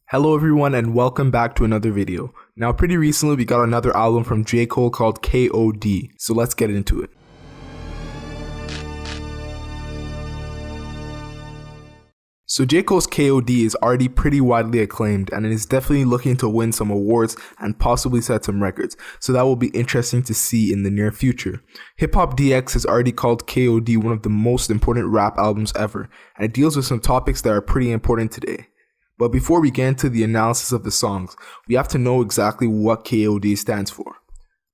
Hello everyone and welcome back to another video. Now pretty recently we got another album from J. Cole called KOD, so let's get into it. So J. Cole's KOD is already pretty widely acclaimed and it is definitely looking to win some awards and possibly set some records, so that will be interesting to see in the near future. Hip Hop DX has already called KOD one of the most important rap albums ever, and it deals with some topics that are pretty important today. But before we get into the analysis of the songs, we have to know exactly what KOD stands for.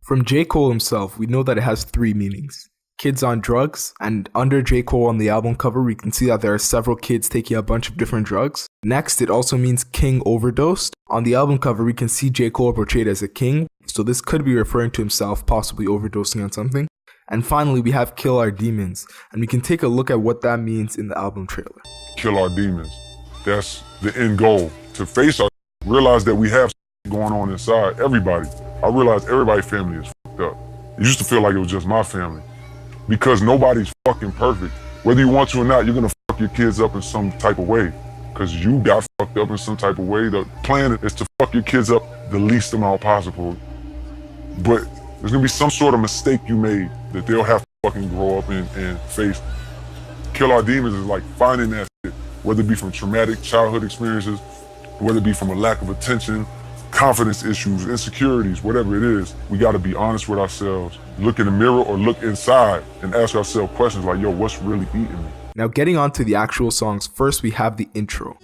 From J. Cole himself, we know that it has three meanings. Kids on drugs, and under J. Cole on the album cover, we can see that there are several kids taking a bunch of different drugs. Next, it also means king overdosed. On the album cover, we can see J. Cole portrayed as a king, so this could be referring to himself possibly overdosing on something. And finally, we have kill our demons, and we can take a look at what that means in the album trailer. Kill our demons. That's the end goal, to face our, realize that we have going on inside everybody. I realize everybody's family is fucked up. It used to feel like it was just my family, because nobody's fucking perfect. Whether you want to or not, you're gonna fuck your kids up in some type of way, because you got fucked up in some type of way. The plan is to fuck your kids up the least amount possible, but there's gonna be some sort of mistake you made that they'll have to fucking grow up and face. Kill our demons is like finding that shit, whether it be from traumatic childhood experiences, whether it be from a lack of attention, confidence issues, insecurities, whatever it is. We gotta be honest with ourselves. Look in the mirror or look inside and ask ourselves questions like, yo, what's really eating me? Now getting on to the actual songs, first we have the intro.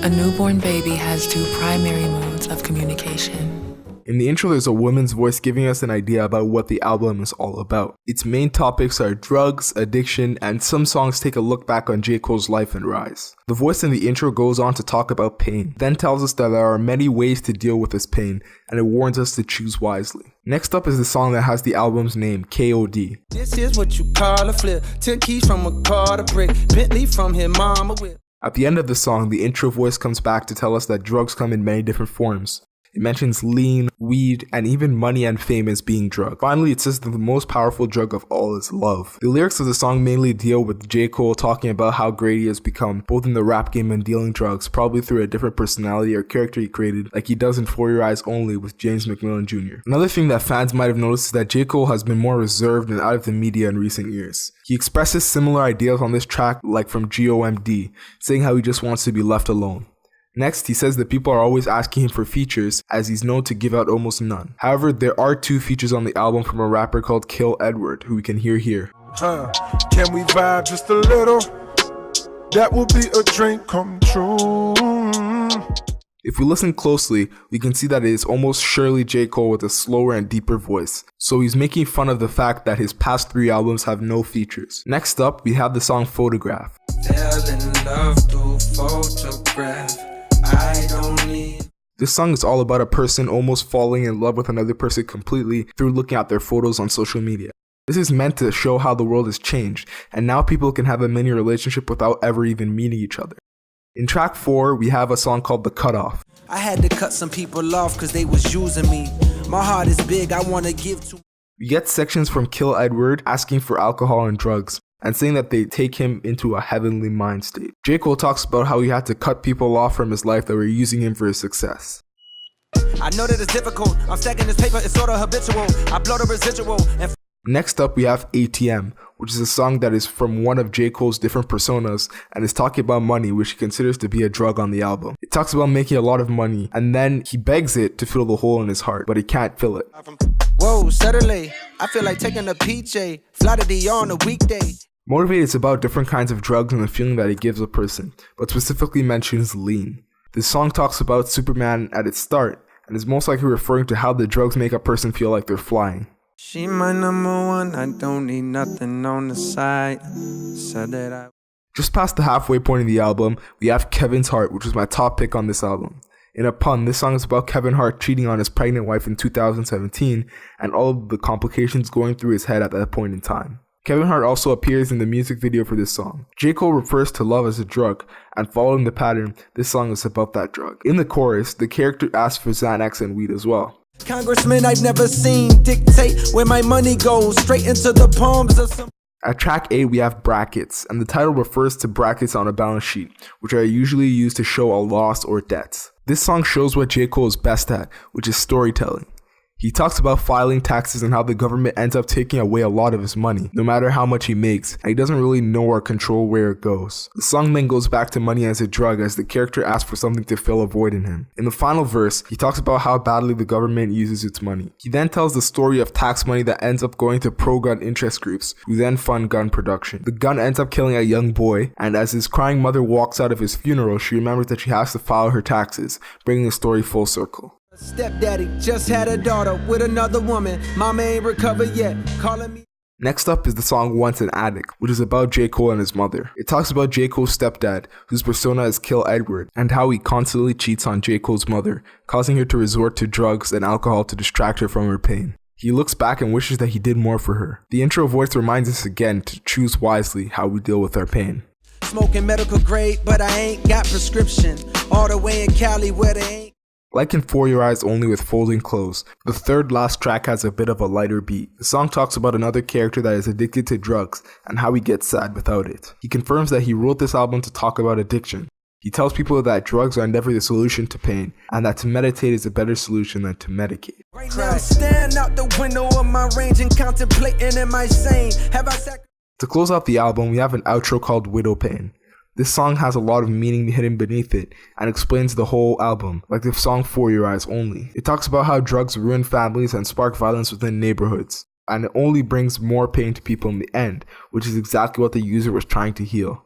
A newborn baby has two primary modes of communication. In the intro, there's a woman's voice giving us an idea about what the album is all about. Its main topics are drugs, addiction, and some songs take a look back on J. Cole's life and rise. The voice in the intro goes on to talk about pain, then tells us that there are many ways to deal with this pain, and it warns us to choose wisely. Next up is the song that has the album's name, KOD. This is what you call a flip. 10 keys from a car to brick. Bentley from his mama whip. At the end of the song, the intro voice comes back to tell us that drugs come in many different forms. It mentions lean, weed, and even money and fame as being drugs. Finally, it says that the most powerful drug of all is love. The lyrics of the song mainly deal with J. Cole talking about how great he has become, both in the rap game and dealing drugs, probably through a different personality or character he created, like he does in For Your Eyes Only with James McMillan Jr. Another thing that fans might have noticed is that J. Cole has been more reserved and out of the media in recent years. He expresses similar ideas on this track, like from GOMD, saying how he just wants to be left alone. Next, he says that people are always asking him for features, as he's known to give out almost none. However, there are two features on the album from a rapper called Kill Edward, who we can hear here. Can we vibe just a little? That will be a dream come true. If we listen closely, we can see that it is almost surely J. Cole with a slower and deeper voice. So he's making fun of the fact that his past three albums have no features. Next up, we have the song Photograph. This song is all about a person almost falling in love with another person completely through looking at their photos on social media. This is meant to show how the world has changed, and now people can have a mini relationship without ever even meeting each other. In track 4, we have a song called The Cutoff. I had to cut some people off because they was using me. My heart is big, I want to give to. We get sections from Kill Edward asking for alcohol and drugs, and saying that they take him into a heavenly mind state. J. Cole talks about how he had to cut people off from his life that were using him for his success. I know that it's difficult, I'm stacking this paper, it's sort of habitual. I blow the residual and Next up, we have ATM, which is a song that is from one of J. Cole's different personas and is talking about money, which he considers to be a drug on the album. It talks about making a lot of money, and then he begs it to fill the hole in his heart, but he can't fill it. Whoa, suddenly, I feel like taking a PJ, fly to D on a weekday. Motivate is about different kinds of drugs and the feeling that it gives a person, but specifically mentions lean. This song talks about Superman at its start, and is most likely referring to how the drugs make a person feel like they're flying. She my number one, I don't need nothing on the side. Said that I... Just past the halfway point of the album, we have Kevin's Heart, which was my top pick on this album. In a pun, this song is about Kevin Hart cheating on his pregnant wife in 2017 and all of the complications going through his head at that point in time. Kevin Hart also appears in the music video for this song. J. Cole refers to love as a drug, and following the pattern, this song is about that drug. In the chorus, the character asks for Xanax and weed as well. Congressman I've never seen dictate where my money goes, straight into the palms of some. At track 8, we have brackets, and the title refers to brackets on a balance sheet, which are usually used to show a loss or debts. This song shows what J. Cole is best at, which is storytelling. He talks about filing taxes and how the government ends up taking away a lot of his money, no matter how much he makes, and he doesn't really know or control where it goes. The song then goes back to money as a drug as the character asks for something to fill a void in him. In the final verse, he talks about how badly the government uses its money. He then tells the story of tax money that ends up going to pro-gun interest groups, who then fund gun production. The gun ends up killing a young boy, and as his crying mother walks out of his funeral, she remembers that she has to file her taxes, bringing the story full circle. Stepdaddy just had a daughter with another woman. Mama ain't recovered yet. Calling me. Next up is the song Once an Addict, which is about J. Cole and his mother. It talks about J. Cole's stepdad, whose persona is Kill Edward, and how he constantly cheats on J. Cole's mother, causing her to resort to drugs and alcohol to distract her from her pain. He looks back and wishes that he did more for her. The intro voice reminds us again to choose wisely how we deal with our pain. Smoking medical grade, but I ain't got prescription. All the way in Cali where they ain't. Like in For Your Eyes Only with Folding Clothes, the third last track has a bit of a lighter beat. The song talks about another character that is addicted to drugs and how he gets sad without it. He confirms that he wrote this album to talk about addiction. He tells people that drugs are never the solution to pain and that to meditate is a better solution than to medicate. Right now, stand out the window of my range and contemplating, am I sane? Have I sacrificed? To close out the album, we have an outro called Widow Pain. This song has a lot of meaning hidden beneath it and explains the whole album, like the song For Your Eyes Only. It talks about how drugs ruin families and spark violence within neighborhoods, and it only brings more pain to people in the end, which is exactly what the user was trying to heal.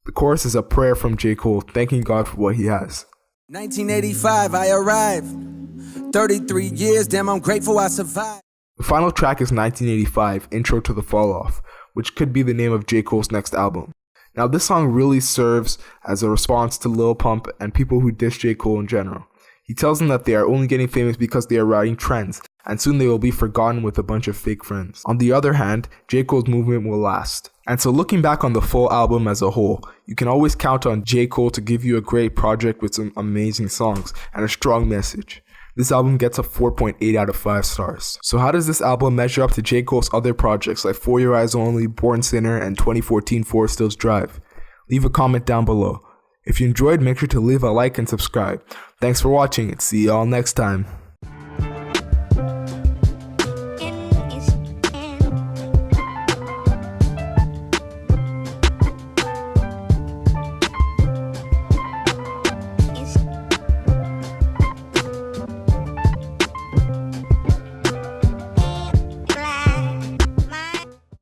The chorus is a prayer from J. Cole thanking God for what he has. 1985, I arrived. 33 years, damn, I'm grateful I survived. The final track is 1985, Intro to the Fall Off, which could be the name of J. Cole's next album. Now, this song really serves as a response to Lil Pump and people who diss J. Cole in general. He tells them that they are only getting famous because they are riding trends, and soon they will be forgotten with a bunch of fake friends. On the other hand, J. Cole's movement will last. And so looking back on the full album as a whole, you can always count on J. Cole to give you a great project with some amazing songs and a strong message. This album gets a 4.8 out of 5 stars. So how does this album measure up to J. Cole's other projects like For Your Eyes Only, Born Sinner, and 2014 Forest Hills Drive? Leave a comment down below. If you enjoyed, make sure to leave a like and subscribe. Thanks for watching and see y'all next time.